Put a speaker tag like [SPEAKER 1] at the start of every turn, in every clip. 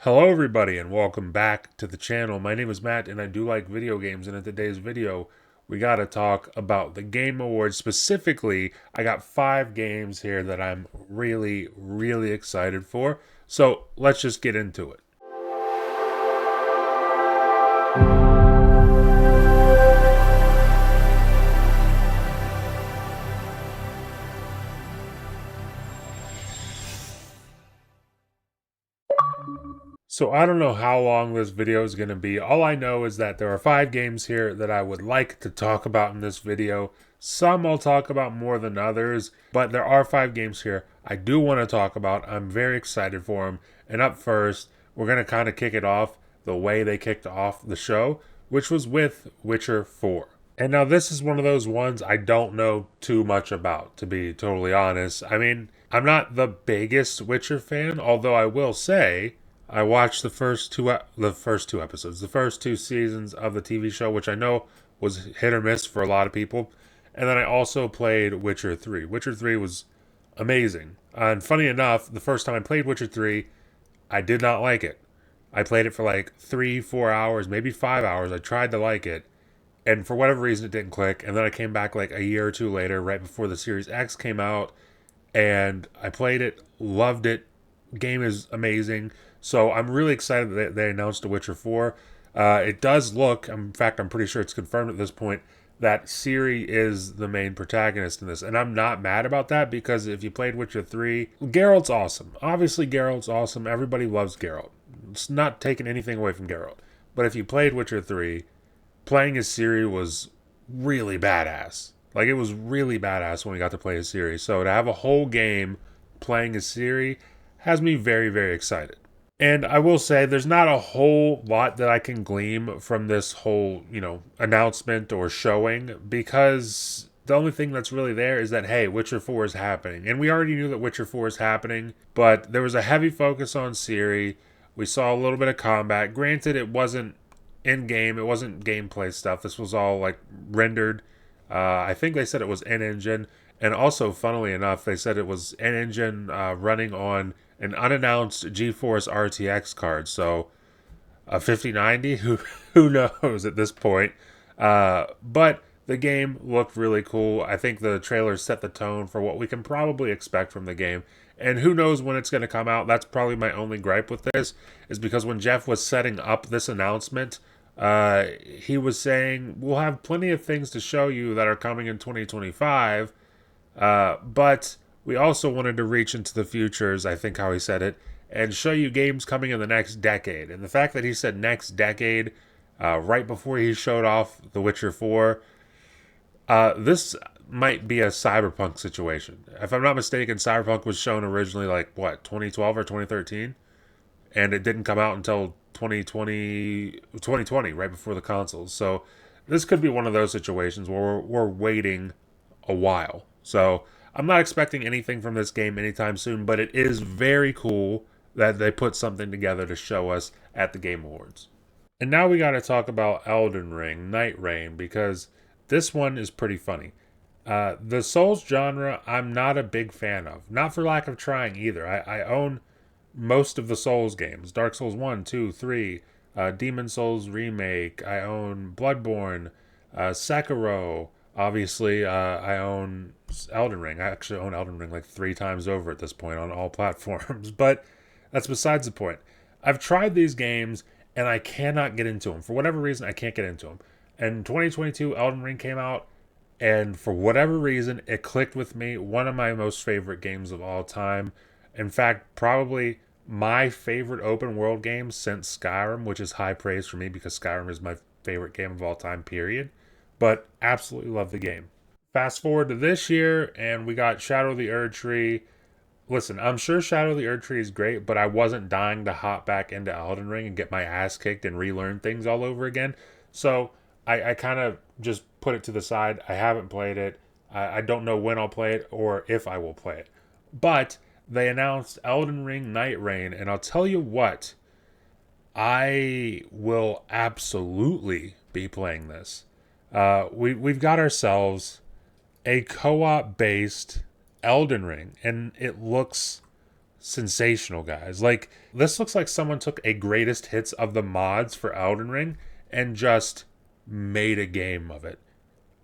[SPEAKER 1] Hello everybody and welcome back to the channel. My name is Matt and I do like video games, and in today's video we got to talk about the Game Awards. Specifically, I got 5 games here that I'm really excited for. So let's just get into it. So I don't know how long this video is going to be. All I know is that there are 5 games here that I would like to talk about in this video. Some I'll talk about more than others, but there are 5 games here I do want to talk about. I'm very excited for them. And up first, we're going to kind of kick it off the way they kicked off the show, which was with Witcher 4. And now this is one of those ones I don't know too much about, to be totally honest. I mean, I'm not the biggest Witcher fan, although I will say I watched the first two episodes, the first 2 seasons of the TV show, which I know was hit or miss for a lot of people. And then I also played Witcher 3. Witcher 3 was amazing. And funny enough, the first time I played Witcher 3, I did not like it. I played it for like 3-4 hours, maybe 5 hours. I tried to like it, and for whatever reason it didn't click. And then I came back like a year or two later, right before the Series X came out, and I played it, loved it. Game is amazing. So I'm really excited that they announced The Witcher 4. It does look, in fact, I'm pretty sure it's confirmed at this point, that Ciri is the main protagonist in this. And I'm not mad about that, because if you played Witcher 3, Geralt's awesome. Obviously, Geralt's awesome. Everybody loves Geralt. It's not taking anything away from Geralt. But if you played Witcher 3, playing as Ciri was really badass. Like, it was really badass when we got to play as Ciri. So to have a whole game playing as Ciri has me very excited. And I will say there's not a whole lot that I can glean from this whole, announcement or showing, because the only thing that's really there is that, hey, Witcher 4 is happening. And we already knew that Witcher 4 is happening, but there was a heavy focus on Ciri. We saw a little bit of combat. Granted, it wasn't in-game. It wasn't gameplay stuff. This was all, like, rendered. I think they said it was in-engine. And also, funnily enough, they said it was in-engine running on an unannounced GeForce RTX card. So a 5090, who knows at this point. But the game looked really cool. I think the trailer set the tone for what we can probably expect from the game. And who knows when it's going to come out. That's probably my only gripe with this, is because when Jeff was setting up this announcement, he was saying, we'll have plenty of things to show you that are coming in 2025, but we also wanted to reach into the futures, I think how he said it, and show you games coming in the next decade. And the fact that he said next decade, right before he showed off The Witcher 4, this might be a Cyberpunk situation. If I'm not mistaken, Cyberpunk was shown originally, like, what, 2012 or 2013? And it didn't come out until 2020, right before the consoles. So this could be one of those situations where we're waiting a while. So I'm not expecting anything from this game anytime soon, but it is very cool that they put something together to show us at the Game Awards. And now we got to talk about Elden Ring, Night Rain, because this one is pretty funny. The Souls genre, I'm not a big fan of. Not for lack of trying either. I own most of the Souls games. Dark Souls 1, 2, 3, Demon Souls Remake. I own Bloodborne, Sekiro. Obviously, I own Elden Ring. I actually own Elden Ring like 3 times over at this point on all platforms. But that's besides the point. I've tried these games and I cannot get into them. For whatever reason, I can't get into them. And 2022, Elden Ring came out, and for whatever reason, it clicked with me. One of my most favorite games of all time. In fact, probably my favorite open world game since Skyrim, which is high praise for me because Skyrim is my favorite game of all time, period. But absolutely love the game. Fast forward to this year, and we got Shadow of the Erdtree. Listen, I'm sure Shadow of the Erdtree is great, but I wasn't dying to hop back into Elden Ring and get my ass kicked and relearn things all over again. So I kind of just put it to the side. I haven't played it. I don't know when I'll play it or if I will play it. But they announced Elden Ring Night Rain, and I'll tell you what, I will absolutely be playing this. We've got ourselves a co-op based Elden Ring, and it looks sensational, guys. Like, this looks like someone took a greatest hits of the mods for Elden Ring and just made a game of it.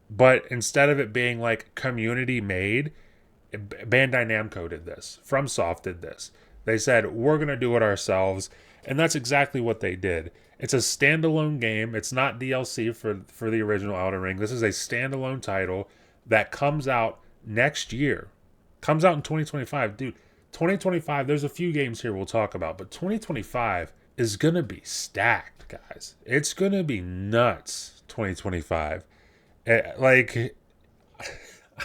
[SPEAKER 1] But instead of it being like community made, Bandai Namco did this. FromSoft did this. They said, we're going to do it ourselves. And that's exactly what they did. It's a standalone game. It's not DLC for the original Elden Ring. This is a standalone title that comes out next year. Comes out in 2025. Dude, 2025, there's a few games here we'll talk about, but 2025 is going to be stacked, guys. It's going to be nuts, 2025. Like,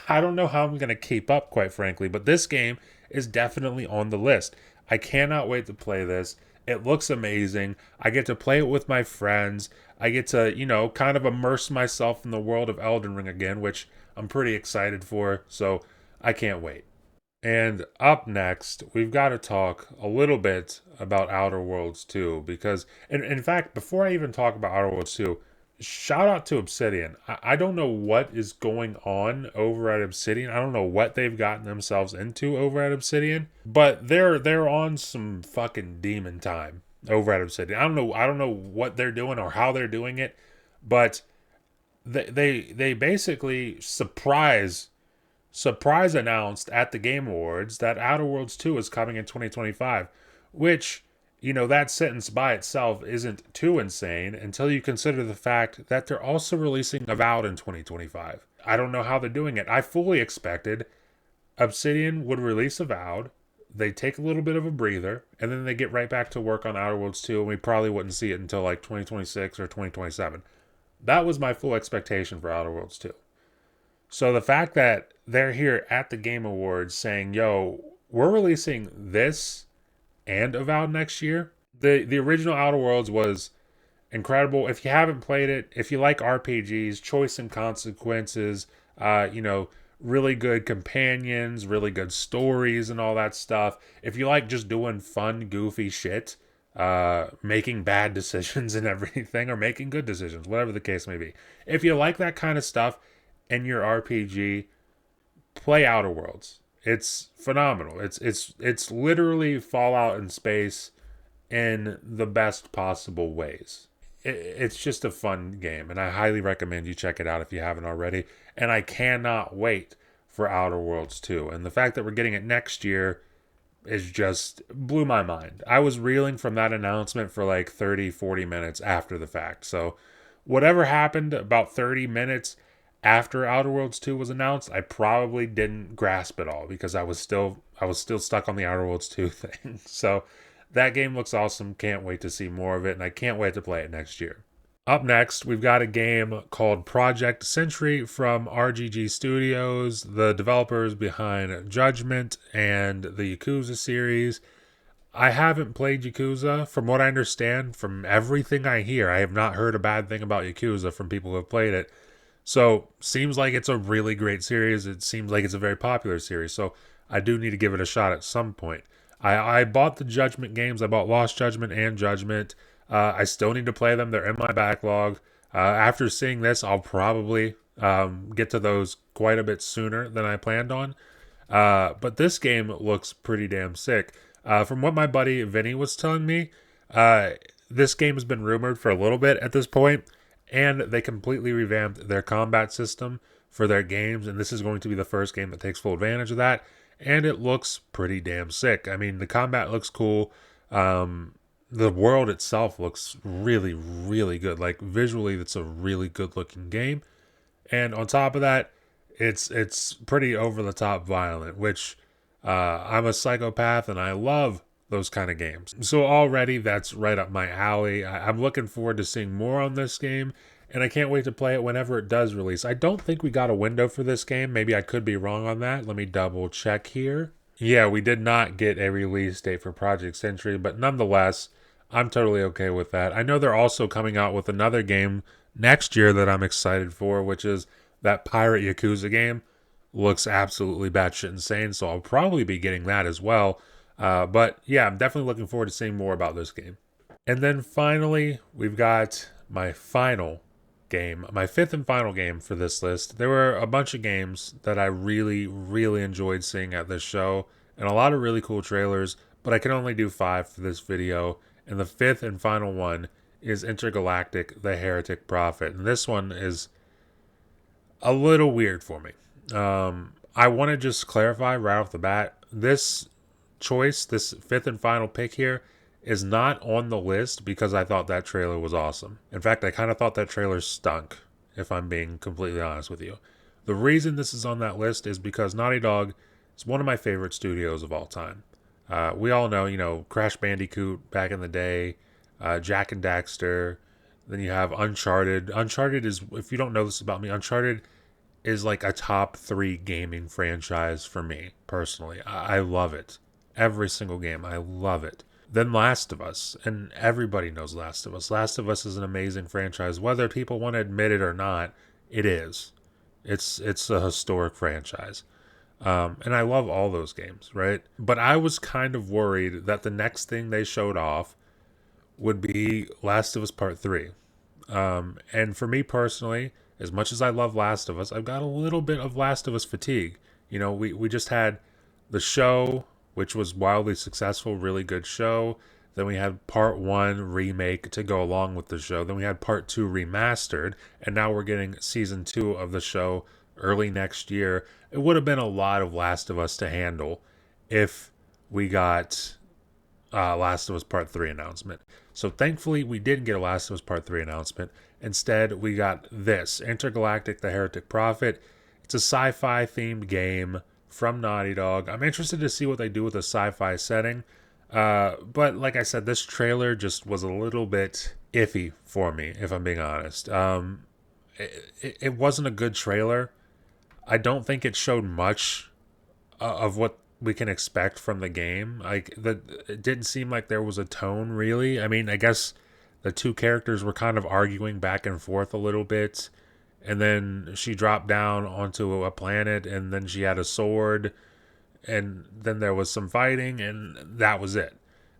[SPEAKER 1] I don't know how I'm going to keep up, quite frankly, but this game is definitely on the list. I cannot wait to play this. It looks amazing. I get to play it with my friends. I get to, kind of immerse myself in the world of Elden Ring again, which I'm pretty excited for. So I can't wait. And up next, we've got to talk a little bit about Outer Worlds 2 because, in fact, before I even talk about Outer Worlds 2, shout out to Obsidian. I don't know what is going on over at Obsidian. I don't know what they've gotten themselves into over at Obsidian, but they're on some fucking demon time over at Obsidian. I don't know what they're doing or how they're doing it, but they basically surprise announced at the Game Awards that Outer Worlds 2 is coming in 2025, which, that sentence by itself isn't too insane until you consider the fact that they're also releasing Avowed in 2025. I don't know how they're doing it. I fully expected Obsidian would release Avowed, they take a little bit of a breather, and then they get right back to work on Outer Worlds 2, and we probably wouldn't see it until like 2026 or 2027. That was my full expectation for Outer Worlds 2. So the fact that they're here at the Game Awards saying, yo, we're releasing this and Avowed next year. The original Outer Worlds was incredible. If you haven't played it, if you like RPGs, Choice and Consequences, really good companions, really good stories and all that stuff. If you like just doing fun, goofy shit, making bad decisions and everything, or making good decisions, whatever the case may be. If you like that kind of stuff in your RPG, play Outer Worlds. It's phenomenal. It's literally Fallout in space in the best possible ways. It's just a fun game, and I highly recommend you check it out if you haven't already. And I cannot wait for Outer Worlds 2. And the fact that we're getting it next year is just blew my mind. I was reeling from that announcement for like 30, 40 minutes after the fact. So whatever happened about 30 minutes after Outer Worlds 2 was announced, I probably didn't grasp it all because I was still stuck on the Outer Worlds 2 thing. So that game looks awesome. Can't wait to see more of it, and I can't wait to play it next year. Up next, we've got a game called Project Century from RGG Studios, the developers behind Judgment and the Yakuza series. I haven't played Yakuza. From what I understand, from everything I hear, I have not heard a bad thing about Yakuza from people who have played it. So, seems like it's a really great series. It seems like it's a very popular series. So, I do need to give it a shot at some point. I bought the Judgment games. I bought Lost Judgment and Judgment. I still need to play them. They're in my backlog. After seeing this, I'll probably get to those quite a bit sooner than I planned on. But this game looks pretty damn sick. From what my buddy Vinny was telling me, this game has been rumored for a little bit at this point, and they completely revamped their combat system for their games, and this is going to be the first game that takes full advantage of that, and it looks pretty damn sick. I mean, the combat looks cool. The world itself looks really, really good. Like, visually, it's a really good-looking game. And on top of that, it's pretty over-the-top violent, which I'm a psychopath, and I love those kind of games. So already, that's right up my alley. I'm looking forward to seeing more on this game, and I can't wait to play it whenever it does release. I don't think we got a window for this game. Maybe I could be wrong on that. Let me double-check here. Yeah, we did not get a release date for Project Century, but nonetheless, I'm totally okay with that. I know they're also coming out with another game next year that I'm excited for, which is that Pirate Yakuza game. Looks absolutely batshit insane, so I'll probably be getting that as well. But yeah, I'm definitely looking forward to seeing more about this game. And then finally, we've got my final game, my fifth and final game for this list. There were a bunch of games that I really, really enjoyed seeing at this show, and a lot of really cool trailers, but I can only do 5 for this video, and the 5th and final one is Intergalactic: The Heretic Prophet. And this one is a little weird for me. I want to just clarify right off the bat, this choice, this 5th and final pick here, is not on the list because I thought that trailer was awesome. In fact, I kind of thought that trailer stunk, if I'm being completely honest with you. The reason this is on that list is because Naughty Dog is one of my favorite studios of all time. We all know, Crash Bandicoot back in the day, Jak and Daxter. Then you have Uncharted. Uncharted is, if you don't know this about me, Uncharted is like a top 3 gaming franchise for me, personally. I love it. Every single game, I love it. Then Last of Us, and everybody knows Last of Us. Last of Us is an amazing franchise. Whether people want to admit it or not, it is. It's a historic franchise. And I love all those games, right? But I was kind of worried that the next thing they showed off would be Last of Us Part 3. And for me personally, as much as I love Last of Us, I've got a little bit of Last of Us fatigue. We just had the show, which was wildly successful, really good show. Then we had Part 1 remake to go along with the show. Then we had Part 2 remastered. And now we're getting Season 2 of the show early next year. It would have been a lot of Last of Us to handle if we got Last of Us Part 3 announcement. So thankfully, we didn't get a Last of Us Part 3 announcement. Instead, we got this, Intergalactic: The Heretic Prophet. It's a sci-fi themed game from Naughty Dog. I'm interested to see what they do with a sci-fi setting. But like I said, this trailer just was a little bit iffy for me, if I'm being honest. It wasn't a good trailer. I don't think it showed much of what we can expect from the game. It didn't seem like there was a tone, really. I mean, I guess the two characters were kind of arguing back and forth a little bit, and then she dropped down onto a planet, and then she had a sword, and then there was some fighting, and that was it.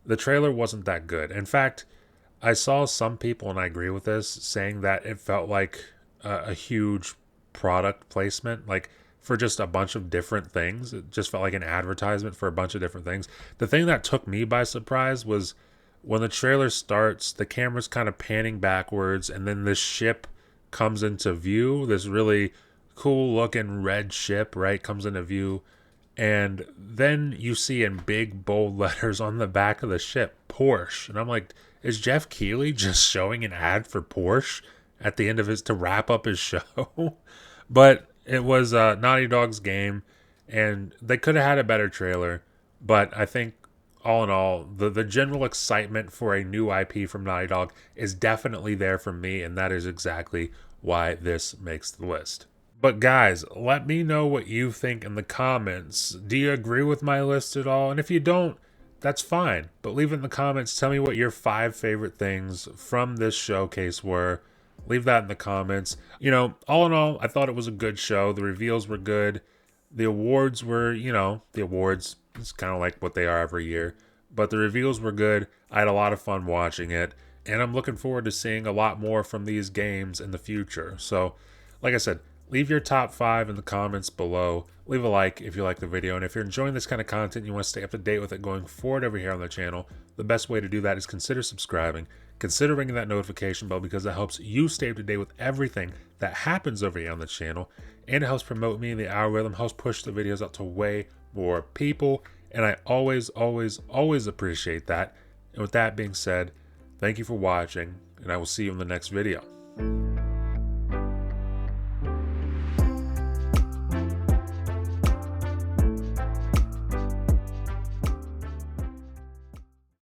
[SPEAKER 1] The trailer wasn't that good. In fact, I saw some people, and I agree with this, saying that it felt like a huge product placement, like for just a bunch of different things. It just felt like an advertisement for a bunch of different things. The thing that took me by surprise was when the trailer starts, the camera's kind of panning backwards, and then this ship comes into view. This really cool looking red ship, right, comes into view. And then you see in big bold letters on the back of the ship, Porsche. And I'm like, is Jeff Keighley just showing an ad for Porsche at the end of his, to wrap up his show? But it was Naughty Dog's game, and they could have had a better trailer. But I think all in all, the general excitement for a new IP from Naughty Dog is definitely there for me, and that is exactly why this makes the list. But guys, let me know what you think in the comments. Do you agree with my list at all? And if you don't, that's fine. But leave it in the comments. Tell me what your 5 favorite things from this showcase were. Leave that in the comments. All in all, I thought it was a good show. The reveals were good. The awards were, the awards. It's kind of like what they are every year. But the reveals were good. I had a lot of fun watching it. And I'm looking forward to seeing a lot more from these games in the future. So, like I said, leave your top 5 in the comments below. Leave a like if you like the video. And if you're enjoying this kind of content and you want to stay up to date with it going forward over here on the channel, the best way to do that is consider subscribing. Consider ringing that notification bell because that helps you stay up to date with everything that happens over here on the channel. And it helps promote me in the algorithm, helps push the videos out to way more people. And I always, always, always appreciate that. And with that being said, thank you for watching, and I will see you in the next video.